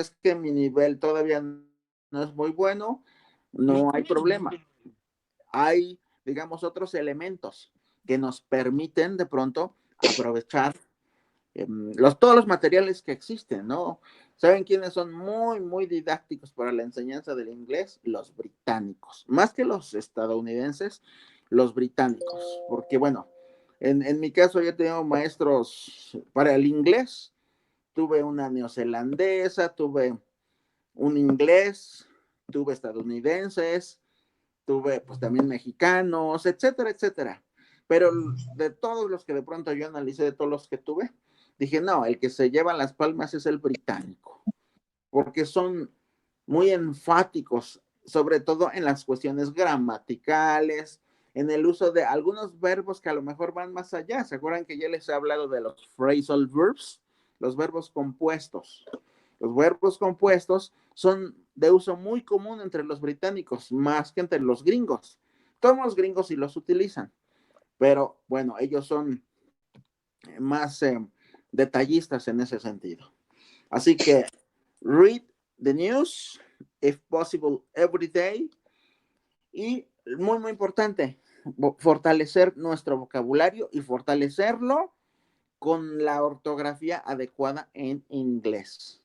es que mi nivel todavía no es muy bueno, no hay problema. Hay, digamos, otros elementos que nos permiten de pronto aprovechar todos los materiales que existen, ¿no? ¿Saben quiénes son muy, muy didácticos para la enseñanza del inglés? Los británicos. Más que los estadounidenses, los británicos. Porque, bueno, en mi caso yo tengo maestros para el inglés. Tuve una neozelandesa, tuve un inglés, tuve estadounidenses, tuve pues también mexicanos, etcétera, etcétera. Pero de todos los que de pronto yo analicé, de todos los que tuve, dije, no, el que se lleva las palmas es el británico, porque son muy enfáticos, sobre todo en las cuestiones gramaticales, en el uso de algunos verbos que a lo mejor van más allá. ¿Se acuerdan que ya les he hablado de los phrasal verbs? Los verbos compuestos. Los verbos compuestos son de uso muy común entre los británicos, más que entre los gringos. Todos los gringos sí los utilizan, pero bueno, ellos son más detallistas en ese sentido. Así que read the news, if possible, every day. Y muy, muy importante, fortalecer nuestro vocabulario y fortalecerlo con la ortografía adecuada en inglés.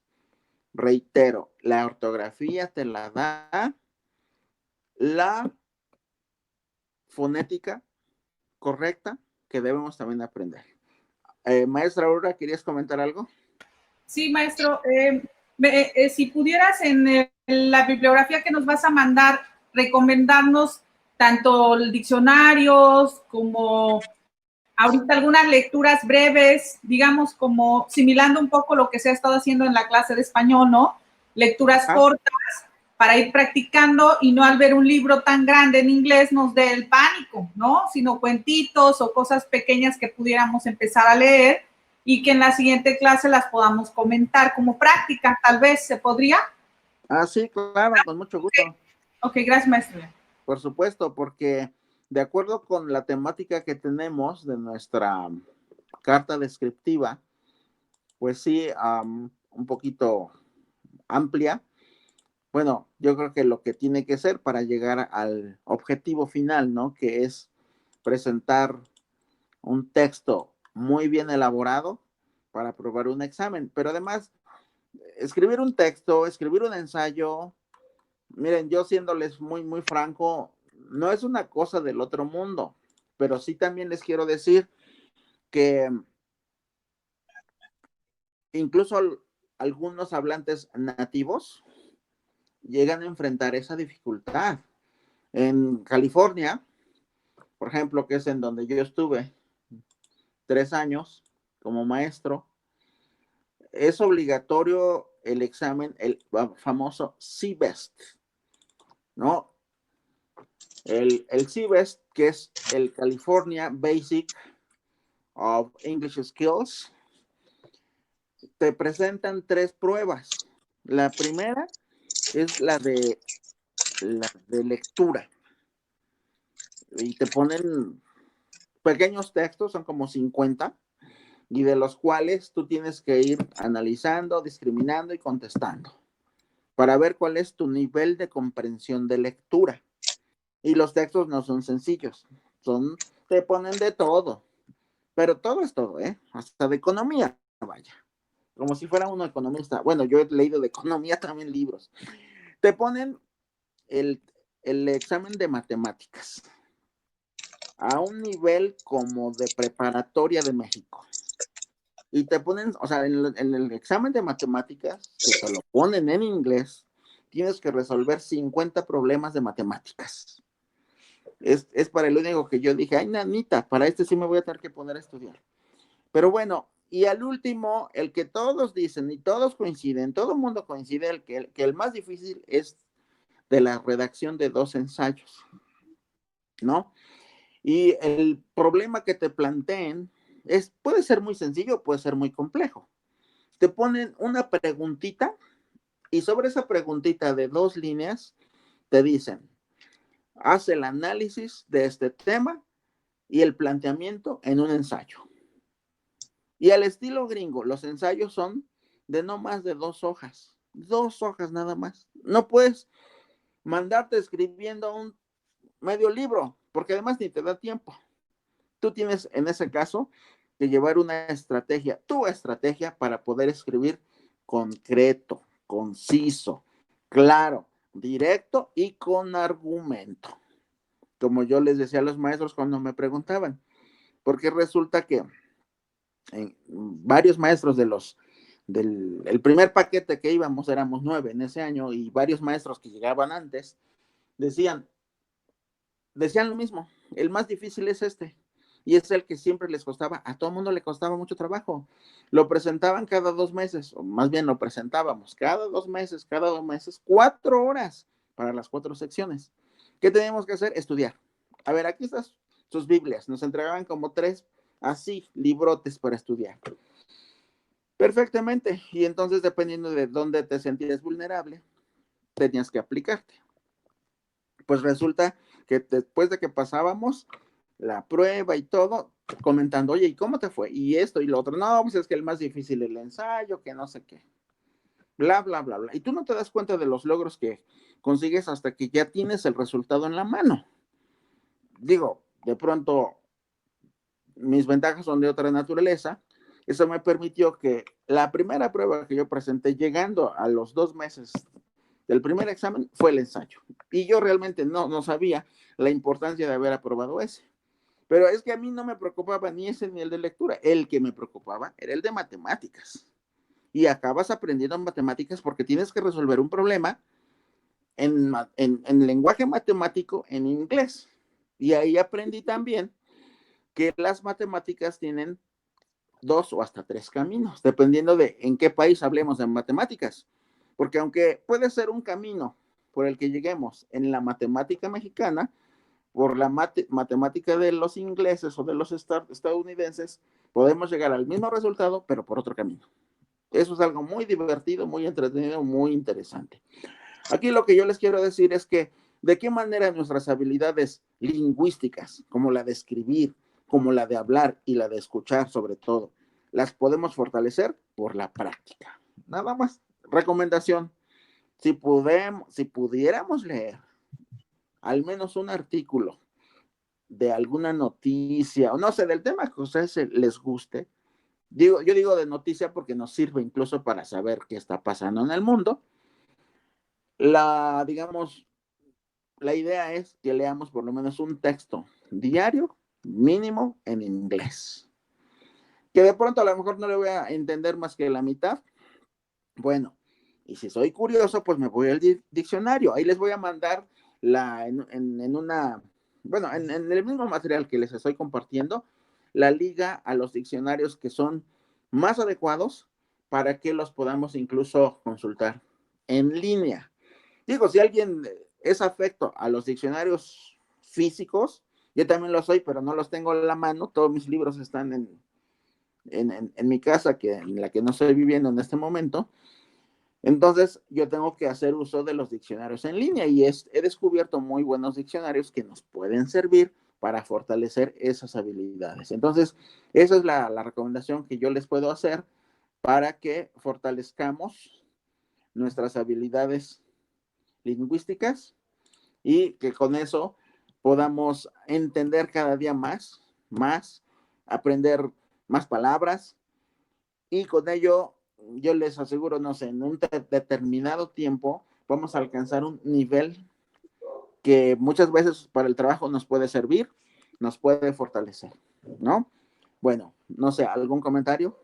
Reitero, la ortografía te la da la fonética correcta que debemos también aprender. Maestra Aurora, ¿querías comentar algo? Sí, maestro. Si pudieras en la bibliografía que nos vas a mandar, recomendarnos tanto diccionarios como ahorita algunas lecturas breves, digamos, como similando un poco lo que se ha estado haciendo en la clase de español, ¿no? Lecturas cortas para ir practicando y no al ver un libro tan grande en inglés nos dé el pánico, ¿no? Sino cuentitos o cosas pequeñas que pudiéramos empezar a leer y que en la siguiente clase las podamos comentar como práctica, tal vez, ¿se podría? Sí, claro, con mucho gusto. Ok, gracias, maestro. Por supuesto, porque de acuerdo con la temática que tenemos de nuestra carta descriptiva, pues sí, un poquito amplia. Bueno, yo creo que lo que tiene que ser para llegar al objetivo final, ¿no? Que es presentar un texto muy bien elaborado para aprobar un examen. Pero además, escribir un texto, escribir un ensayo, miren, yo siéndoles muy, muy franco, no es una cosa del otro mundo, pero sí también les quiero decir que incluso algunos hablantes nativos llegan a enfrentar esa dificultad. En California, por ejemplo, que es en donde yo estuve 3 años como maestro, es obligatorio el examen, el famoso CBEST, ¿no? El CBEST, que es el California Basic of English Skills, te presentan 3 pruebas. La primera es la de lectura y te ponen pequeños textos, son como 50, y de los cuales tú tienes que ir analizando, discriminando y contestando para ver cuál es tu nivel de comprensión de lectura. Y los textos no son sencillos, te ponen de todo, pero todo es todo, ¿eh? Hasta de economía, vaya, como si fuera uno economista. Bueno, yo he leído de economía también libros. Te ponen el, el examen de matemáticas a un nivel como de preparatoria de México. Y te ponen, o sea, en el examen de matemáticas, que te lo ponen en inglés, tienes que resolver 50 problemas de matemáticas. Es para el único que yo dije, ay, nanita, para este sí me voy a tener que poner a estudiar. Pero bueno, y al último, el que todos dicen y todos coinciden, todo el mundo coincide, que el más difícil es de la redacción de 2 ensayos, ¿no? Y el problema que te planteen puede ser muy sencillo, puede ser muy complejo. Te ponen una preguntita y sobre esa preguntita de 2 líneas te dicen, haz el análisis de este tema y el planteamiento en un ensayo. Y al estilo gringo, los ensayos son de no más de 2 hojas. 2 hojas nada más. No puedes mandarte escribiendo un medio libro, porque además ni te da tiempo. Tú tienes en ese caso que llevar una estrategia, tu estrategia para poder escribir concreto, conciso, claro, directo y con argumento. Como yo les decía a los maestros cuando me preguntaban, porque resulta que varios maestros del primer paquete que íbamos, éramos 9 en ese año, y varios maestros que llegaban antes, decían lo mismo, el más difícil es este, y es el que siempre les costaba, a todo el mundo le costaba mucho trabajo. Lo presentaban cada 2 meses, o más bien lo presentábamos cada 2 meses, 4 horas para las 4 secciones. ¿Qué teníamos que hacer? Estudiar. A ver, aquí están sus Biblias, nos entregaban como 3, así, librotes para estudiar. Perfectamente, y entonces dependiendo de dónde te sentías vulnerable, tenías que aplicarte. Pues resulta que después de que pasábamos la prueba y todo, comentando, oye, ¿y cómo te fue? Y esto y lo otro, no, pues es que el más difícil es el ensayo, que no sé qué, bla, bla, bla, bla. Y tú no te das cuenta de los logros que consigues hasta que ya tienes el resultado en la mano. Digo, de pronto, mis ventajas son de otra naturaleza. Eso me permitió que la primera prueba que yo presenté, llegando a los 2 meses del primer examen, fue el ensayo. Y yo realmente no sabía la importancia de haber aprobado ese. Pero es que a mí no me preocupaba ni ese ni el de lectura. El que me preocupaba era el de matemáticas. Y acabas aprendiendo matemáticas porque tienes que resolver un problema en lenguaje matemático en inglés. Y ahí aprendí también que las matemáticas tienen 2 o hasta 3 caminos, dependiendo de en qué país hablemos de matemáticas. Porque aunque puede ser un camino por el que lleguemos en la matemática mexicana, por la matemática de los ingleses o de los estadounidenses, podemos llegar al mismo resultado, pero por otro camino. Eso es algo muy divertido, muy entretenido, muy interesante. Aquí lo que yo les quiero decir es que de qué manera nuestras habilidades lingüísticas, como la de escribir, como la de hablar y la de escuchar sobre todo, las podemos fortalecer por la práctica. Nada más. Recomendación, si pudiéramos leer al menos un artículo de alguna noticia, o no sé, del tema que a ustedes les guste, yo digo de noticia porque nos sirve incluso para saber qué está pasando en el mundo. Digamos, la idea es que leamos por lo menos un texto diario mínimo en inglés. Que de pronto a lo mejor no le voy a entender más que la mitad. Bueno, y si soy curioso, pues me voy al diccionario. Ahí les voy a mandar en el mismo material que les estoy compartiendo, la liga a los diccionarios que son más adecuados para que los podamos incluso consultar en línea. Digo, si alguien es afecto a los diccionarios físicos, yo también lo soy, pero no los tengo en la mano. Todos mis libros están en mi casa, en la que no estoy viviendo en este momento. Entonces, yo tengo que hacer uso de los diccionarios en línea y he descubierto muy buenos diccionarios que nos pueden servir para fortalecer esas habilidades. Entonces, esa es la recomendación que yo les puedo hacer para que fortalezcamos nuestras habilidades lingüísticas y que con eso podamos entender cada día más, aprender más palabras y con ello yo les aseguro, no sé, en un determinado tiempo vamos a alcanzar un nivel que muchas veces para el trabajo nos puede servir, nos puede fortalecer, ¿no? Bueno, no sé, ¿algún comentario?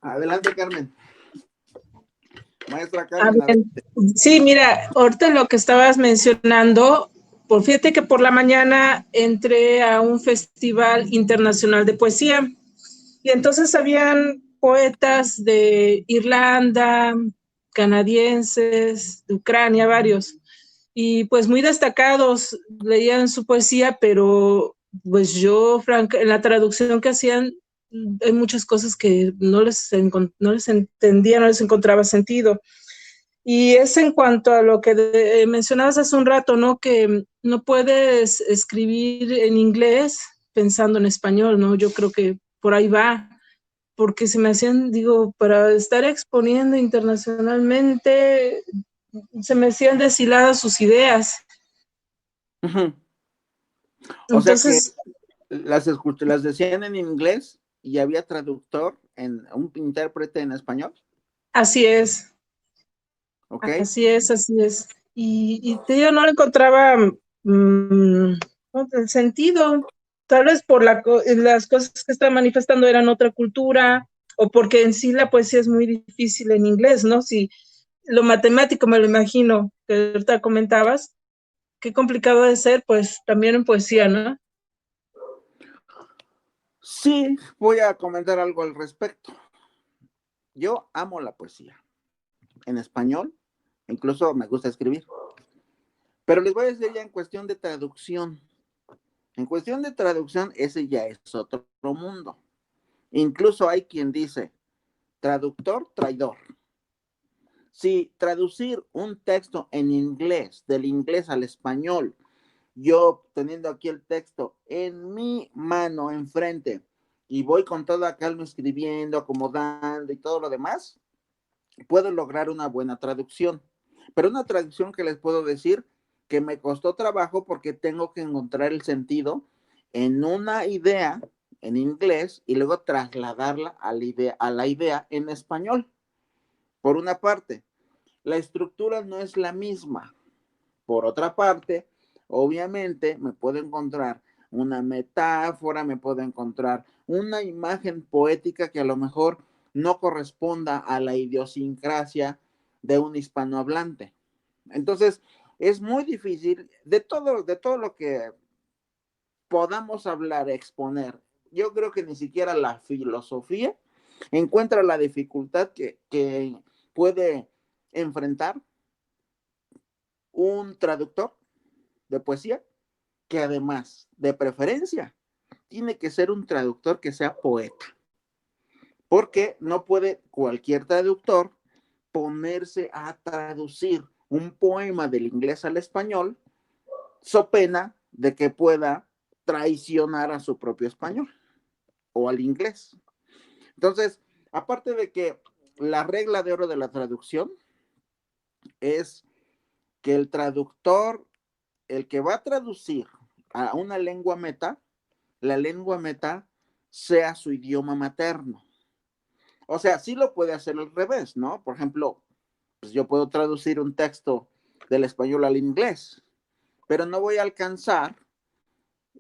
Adelante, Carmen. Maestra Carmen. Adelante. Sí, mira, ahorita lo que estabas mencionando, fíjate que por la mañana entré a un festival internacional de poesía y entonces habían poetas de Irlanda, canadienses, de Ucrania, varios, y pues muy destacados, leían su poesía, pero pues yo, en la traducción que hacían, hay muchas cosas que no les entendía, no les encontraba sentido. Y es en cuanto a lo que mencionabas hace un rato, ¿no? Que no puedes escribir en inglés pensando en español, ¿no? Yo creo que por ahí va, porque se me hacían, digo, para estar exponiendo internacionalmente, se me hacían deshiladas sus ideas. Ujú. O sea que Entonces, las decían en inglés y había traductor, un intérprete en español, así es. ¿ok? Así es, así es. Y te digo, no le encontraba ¿no? el sentido. Tal vez por las cosas que está manifestando eran otra cultura, o porque en sí la poesía es muy difícil en inglés, ¿no? Si lo matemático me lo imagino, que ahorita comentabas, qué complicado de ser, pues también en poesía, ¿no? Sí, voy a comentar algo al respecto. Yo amo la poesía en español, incluso me gusta escribir, pero les voy a decir ya en cuestión de traducción. En cuestión de traducción, ese ya es otro mundo. Incluso hay quien dice, traductor, traidor. Si traducir un texto en inglés, del inglés al español, yo teniendo aquí el texto en mi mano enfrente y voy con toda calma escribiendo, acomodando y todo lo demás, puedo lograr una buena traducción. Pero una traducción que les puedo decir que me costó trabajo porque tengo que encontrar el sentido en una idea en inglés y luego trasladarla a la idea en español. Por una parte, la estructura no es la misma. Por otra parte, obviamente me puedo encontrar una metáfora, me puedo encontrar una imagen poética que a lo mejor no corresponda a la idiosincrasia de un hispanohablante. Entonces, es muy difícil de todo lo que podamos hablar, exponer. Yo creo que ni siquiera la filosofía encuentra la dificultad que puede enfrentar un traductor de poesía, que además, de preferencia, tiene que ser un traductor que sea poeta, porque no puede cualquier traductor ponerse a traducir un poema del inglés al español, so pena de que pueda traicionar a su propio español o al inglés. Entonces, aparte de que la regla de oro de la traducción es que el traductor, el que va a traducir a una lengua meta, la lengua meta sea su idioma materno. O sea, sí lo puede hacer al revés, ¿no? Por ejemplo, pues yo puedo traducir un texto del español al inglés, pero no voy a alcanzar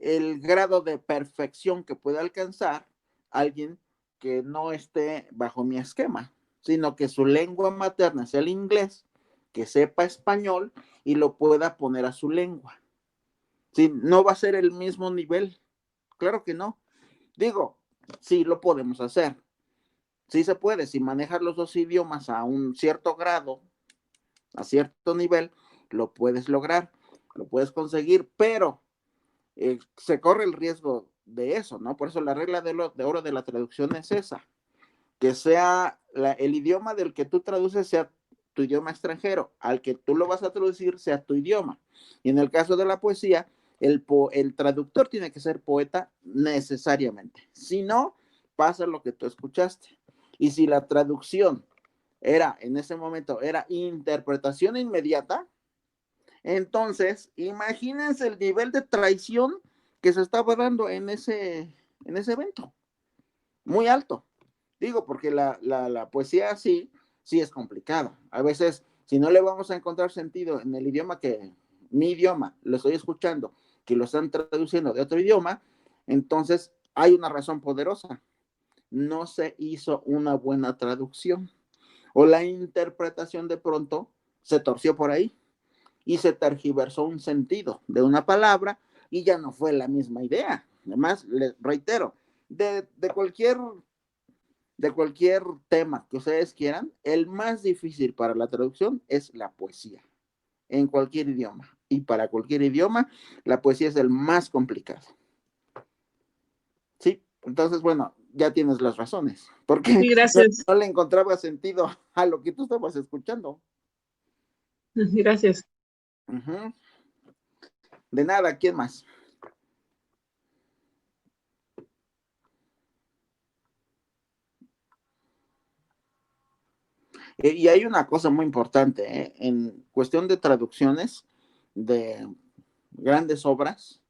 el grado de perfección que puede alcanzar alguien que no esté bajo mi esquema, sino que su lengua materna sea el inglés, que sepa español y lo pueda poner a su lengua. Sí, no va a ser el mismo nivel, claro que no. Digo, sí lo podemos hacer, sí se puede, si manejas los dos idiomas a un cierto grado, a cierto nivel, lo puedes lograr, lo puedes conseguir, pero se corre el riesgo de eso, ¿no? Por eso la regla de oro de la traducción es esa, que sea el idioma del que tú traduces sea tu idioma extranjero, al que tú lo vas a traducir sea tu idioma. Y en el caso de la poesía, el traductor tiene que ser poeta necesariamente. Si no, pasa lo que tú escuchaste. Y si la traducción era, en ese momento, era interpretación inmediata, entonces, imagínense el nivel de traición que se estaba dando en ese evento. Muy alto. Digo, porque la poesía sí es complicada. A veces, si no le vamos a encontrar sentido en el idioma que, mi idioma, lo estoy escuchando, que lo están traduciendo de otro idioma, entonces hay una razón poderosa. No se hizo una buena traducción. O la interpretación de pronto se torció por ahí y se tergiversó un sentido de una palabra y ya no fue la misma idea. Además, les reitero, de cualquier tema que ustedes quieran, el más difícil para la traducción es la poesía, en cualquier idioma. Y para cualquier idioma, la poesía es el más complicado. Sí, entonces, bueno, ya tienes las razones, porque sí, gracias. no le encontraba sentido a lo que tú estabas escuchando. Gracias. Ujú. De nada, ¿quién más? Y hay una cosa muy importante, ¿eh? En cuestión de traducciones de grandes obras,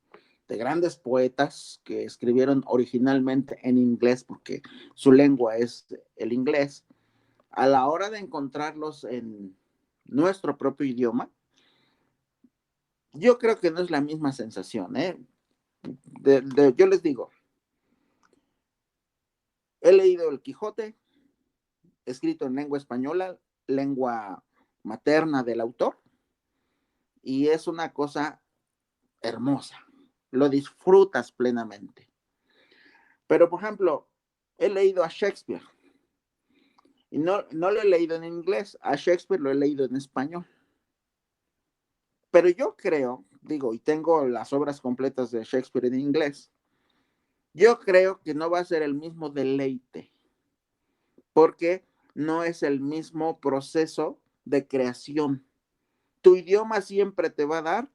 de grandes poetas que escribieron originalmente en inglés, porque su lengua es el inglés, a la hora de encontrarlos en nuestro propio idioma, yo creo que no es la misma sensación, ¿eh? Yo les digo, he leído El Quijote, escrito en lengua española, lengua materna del autor, y es una cosa hermosa, lo disfrutas plenamente. Pero, por ejemplo, he leído a Shakespeare, y no lo he leído en inglés, a Shakespeare lo he leído en español. Pero yo creo, digo, y tengo las obras completas de Shakespeare en inglés, yo creo que no va a ser el mismo deleite, porque no es el mismo proceso de creación. Tu idioma siempre te va a dar,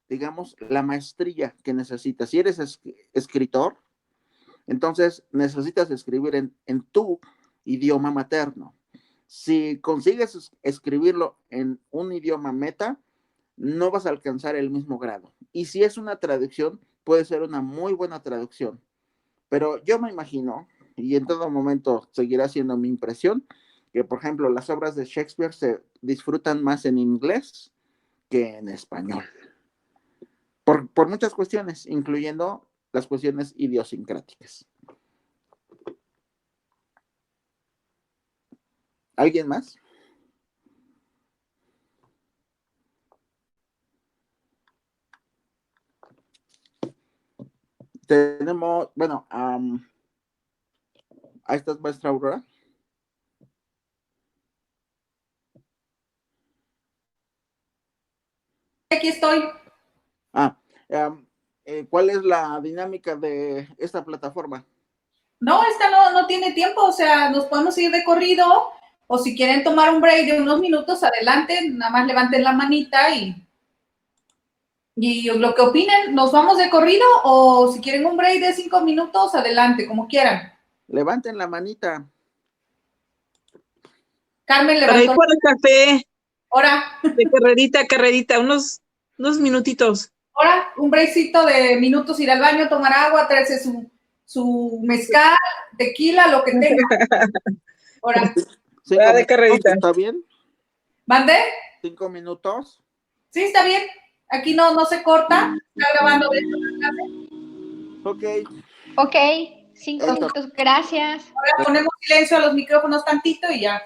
digamos, la maestría que necesitas. Si eres escritor, entonces necesitas escribir en tu idioma materno. Si consigues escribirlo en un idioma meta, no vas a alcanzar el mismo grado. Y si es una traducción, puede ser una muy buena traducción. Pero yo me imagino, y en todo momento seguirá siendo mi impresión, que por ejemplo las obras de Shakespeare se disfrutan más en inglés que en español. Por muchas cuestiones, incluyendo las cuestiones idiosincráticas. ¿Alguien más? Tenemos, bueno, ahí estás, maestra Aurora. Aquí estoy. ¿Cuál es la dinámica de esta plataforma? No, esta no tiene tiempo, o sea, nos podemos ir de corrido, o si quieren tomar un break de unos minutos, adelante, nada más levanten la manita y lo que opinen, ¿nos vamos de corrido o si quieren un break de 5 minutos, adelante, como quieran? Levanten la manita. Carmen Para ir levantó. por el café, Ahora, de carrerita, unos minutitos. ahora, un breakcito de minutos, ir al baño, tomar agua, traerse su mezcal, tequila, lo que tenga. Ahora, De carrerita. ¿Está bien? ¿mande? 5 minutos. Sí, está bien. Aquí no se corta. Está grabando de esto. Ok. Ok, 5 minutos, gracias. Ahora ponemos silencio a los micrófonos tantito y ya.